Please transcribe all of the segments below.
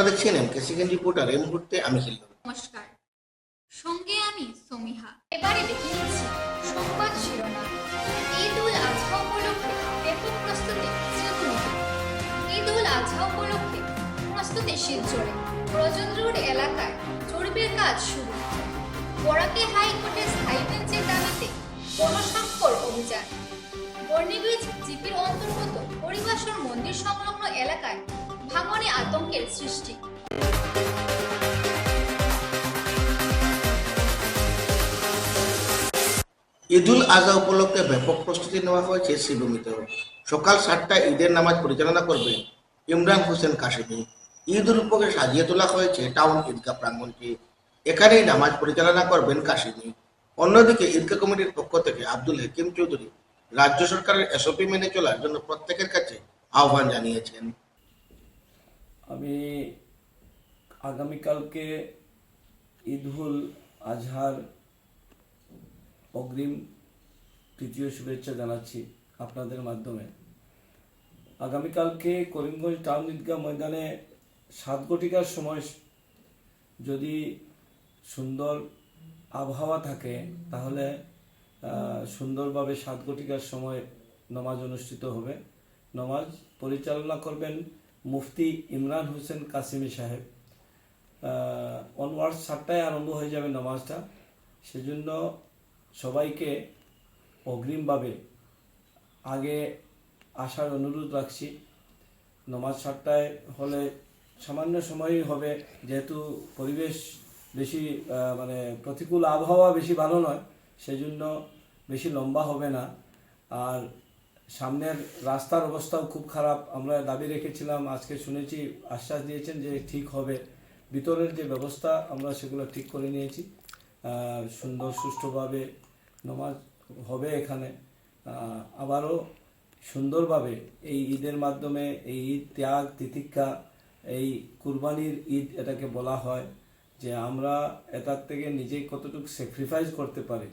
আপনারা দেখছেন এমকেসিকেন রিপোর্টার। এই মুহূর্তে আমি হিল্লুর। নমস্কার, সঙ্গে আমি সমীহা। এবারে দেখে নিচ্ছি সংবাদ শিরোনাম। ঈদ উল আজহা উপলক্ষে ব্যাপক প্রস্তুতি শিলচরে। ঈদ উল আজহা উপলক্ষে প্রস্তুতি শিলচরে। রজন রোড এলাকায় জরিপের কাজ শুরু। বরাকে হাইকোর্টের স্থায়ী বেঞ্চের দাবিতে গণস্বাক্ষর অভিযান। বর্ণিবীজ জিপির অন্তর্গত হরিবাসর মন্দির সংলগ্ন এলাকায় ভাঙনে আতঙ্কের সৃষ্টি। ঈদ উল আজহা উপলক্ষে ব্যাপক প্রস্তুতি নেওয়া হয়েছে শ্রীভূমিতেও। সকাল 7টায় ঈদের নামাজ পরিচালনা করবেন ইমরান হোসেন কাশেমি। ঈদ উপলক্ষে সাজিয়ে তোলা হয়েছে টাউন ঈদগাহ প্রাঙ্গণটি। এখানেই নামাজ পরিচালনা করবেন কাশেমি। অন্যদিকে ঈদগাহ কমিটির পক্ষ থেকে আব্দুল হাকিম চৌধুরী রাজ্য সরকারের এসওপি মেনে চলার জন্য প্রত্যেকের কাছে আহ্বান জানিয়েছেন। আমি আগামীকালকে ঈদ উল আজহার অগ্রিম তৃতীয় শুভেচ্ছা জানাচ্ছি আপনাদের মাধ্যমে। আগামীকালকে করিমগঞ্জ টাউন ঈদগাহ ময়দানে 7 ঘটিকার সময় যদি সুন্দর আবহাওয়া থাকে তাহলে সুন্দরভাবে 7 ঘটিকার সময় নামাজ অনুষ্ঠিত হবে। নামাজ পরিচালনা করবেন মুফতি ইমরান হোসেন কাসেমি সাহেব। অনওয়ার্ড 7টায় আরম্ভ হয়ে যাবে নামাজটা। সেজন্য সবাইকে অগ্রিমভাবে আগে আসার অনুরোধ রাখছি। নামাজ 7টায় হলে সামান্য সময়ই হবে, যেহেতু পরিবেশ বেশি প্রতিকূল আবহাওয়া বেশি ভালো নয়, সেজন্য বেশি লম্বা হবে না। আর সামনের রাস্তার অবস্থাও খুব খারাপ। আমরা দাবি রেখেছিলাম, আজকে শুনেছি আশ্বাস দিয়েছেন যে ঠিক হবে। ভিতরের যে ব্যবস্থা আমরা সেগুলো ঠিক করে নিয়েছি। সুন্দর সুষ্ঠুভাবে নামাজ হবে এখানে। আবারও সুন্দরভাবে এই ঈদের মাধ্যমে এই ঈদ ত্যাগ তিতিক্ষা, এই কুরবানির ঈদ এটাকে বলা হয়, যে আমরা এটার থেকে নিজে কতটুকু স্যাক্রিফাইস করতে পারি।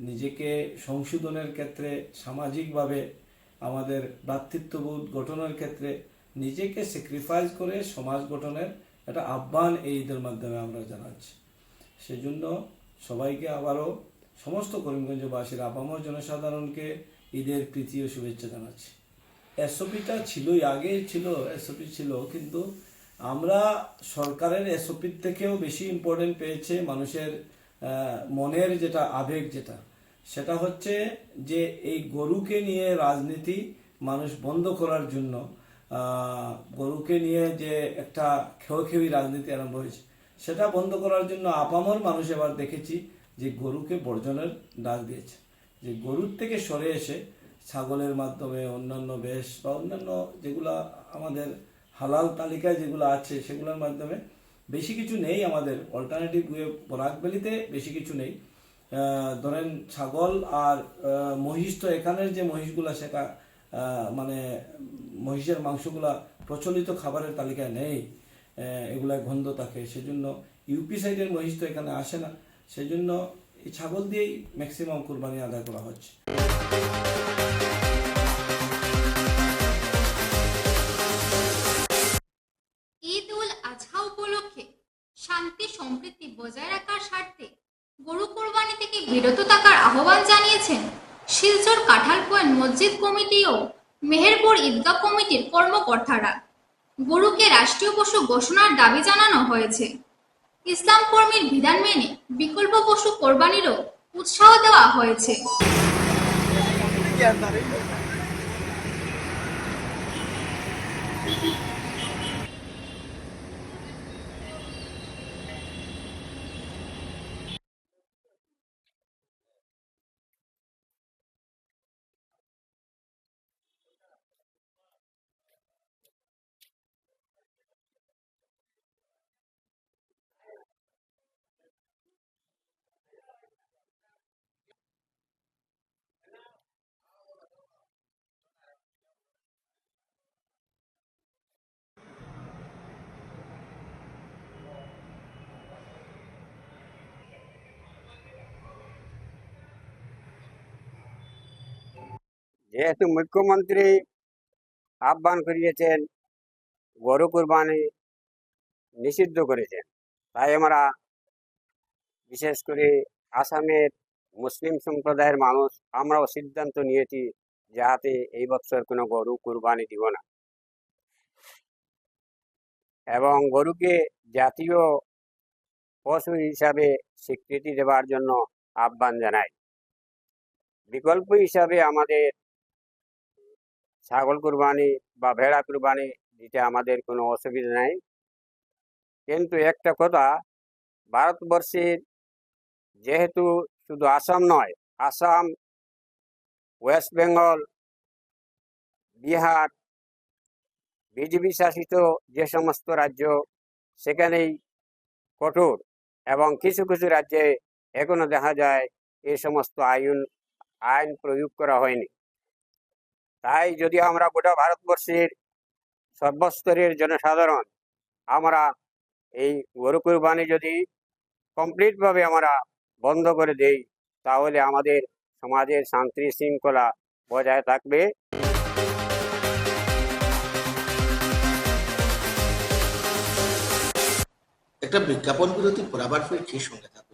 নিজেকে সংশোধনের ক্ষেত্রে, সামাজিকভাবে আমাদের ভ্রাতৃত্ববোধ গঠনের ক্ষেত্রে নিজেকে স্যাক্রিফাইস করে সমাজ গঠনের একটা আহ্বান এই ঈদের মাধ্যমে আমরা জানাচ্ছি। সেজন্য সবাইকে আবারও সমস্ত করিমগঞ্জবাসীর আপামর জনসাধারণকে ঈদের প্রীতি ও শুভেচ্ছা জানাচ্ছি। এসওপিটা ছিলই, আগে ছিল এসওপি ছিল, কিন্তু আমরা সরকারের এসওপির থেকেও বেশি ইম্পর্টেন্ট পেয়েছে মানুষের মনের যেটা আবেগ, সেটা হচ্ছে যে এই গরুকে নিয়ে রাজনীতি মানুষ বন্ধ করার জন্য, গরুকে নিয়ে যে একটা খেওয়াখেওয়ি রাজনীতি আরম্ভ হয়েছে, সেটা বন্ধ করার জন্য আপামর মানুষ এবার দেখেছি যে গরুকে বর্জনের ডাক দিয়েছে। যে গরুর থেকে সরে এসে ছাগলের মাধ্যমে অন্যান্য বেশ বা অন্যান্য যেগুলা আমাদের হালাল তালিকায় যেগুলো আছে সেগুলোর মাধ্যমে বেশি কিছু নেই। আমাদের অল্টারনেটিভ ওয়ে বরাকবেলিতে বেশি কিছু নেই। ধরেন ছাগল আর মহিষ, তো এখানের যে মহিষগুলা সেটা মহিষের মাংসগুলা প্রচলিত খাবারের তালিকায় নেই, এগুলায় গন্ধ থাকে। সেজন্য ইউপি সাইডের মহিষ তো এখানে আসে না, সেজন্য এই ছাগল দিয়েই ম্যাক্সিমাম কুরবানি আদায় করা হচ্ছে। ঈদ উল আজহা উপলক্ষে শান্তি সম্প্রীতি বজায় রাখার স্বার্থে গরু কোরবানি থেকে বিরত থাকার আহ্বান জানিয়েছেন শিলচর কাঁঠাল পয়েন্ট মসজিদ কমিটি ও মেহেরপুর ঈদগাহ কমিটির কর্মকর্তারা। গরুকে রাষ্ট্রীয় পশু ঘোষণার দাবি জানানো হয়েছে। ইসলাম কর্মীর বিধান মেনে বিকল্প পশু কোরবানিরও উৎসাহ দেওয়া হয়েছে। যেহেতু মুখ্যমন্ত্রী আহ্বান করিয়েছেন গরু কুরবানি নিষিদ্ধ করেছেন। তাই আমরা বিশেষ করে আসামের মুসলিম সম্প্রদায়ের মানুষ আমরাও সিদ্ধান্ত নিয়েছি যাতে এই বছর কোনো গরু কুরবানি দিব না এবং গরুকে জাতীয় পশু হিসাবে স্বীকৃতি দেওয়ার জন্য আহ্বান জানাই। বিকল্প হিসাবে আমাদের ছাগল কুরবানি বা ভেড়া কুরবানি দিতে আমাদের কোনো অসুবিধা নাই, কিন্তু একটা কথা, ভারতবর্ষের যেহেতু শুধু আসাম নয়, আসাম, ওয়েস্ট বেঙ্গল, বিহার, বিজেপি শাসিত যে সমস্ত রাজ্য সেখানেই কঠোর এবং কিছু কিছু রাজ্যে এখনো দেখা যায় এই সমস্ত আইন প্রয়োগ করা হয়নি। তাই যদি আমরা গোটা ভারতবর্ষের সর্বস্তরের জনসাধারণ আমরা এই গরু কুরবানি যদি কমপ্লিটভাবে আমরা বন্ধ করে দেই তাহলে আমাদের সমাজের শান্তি শৃঙ্খলা বজায় থাকবে। একটা বিজ্ঞাপন বিরতি পড়াবার ফিরছি, সঙ্গে থাকুন।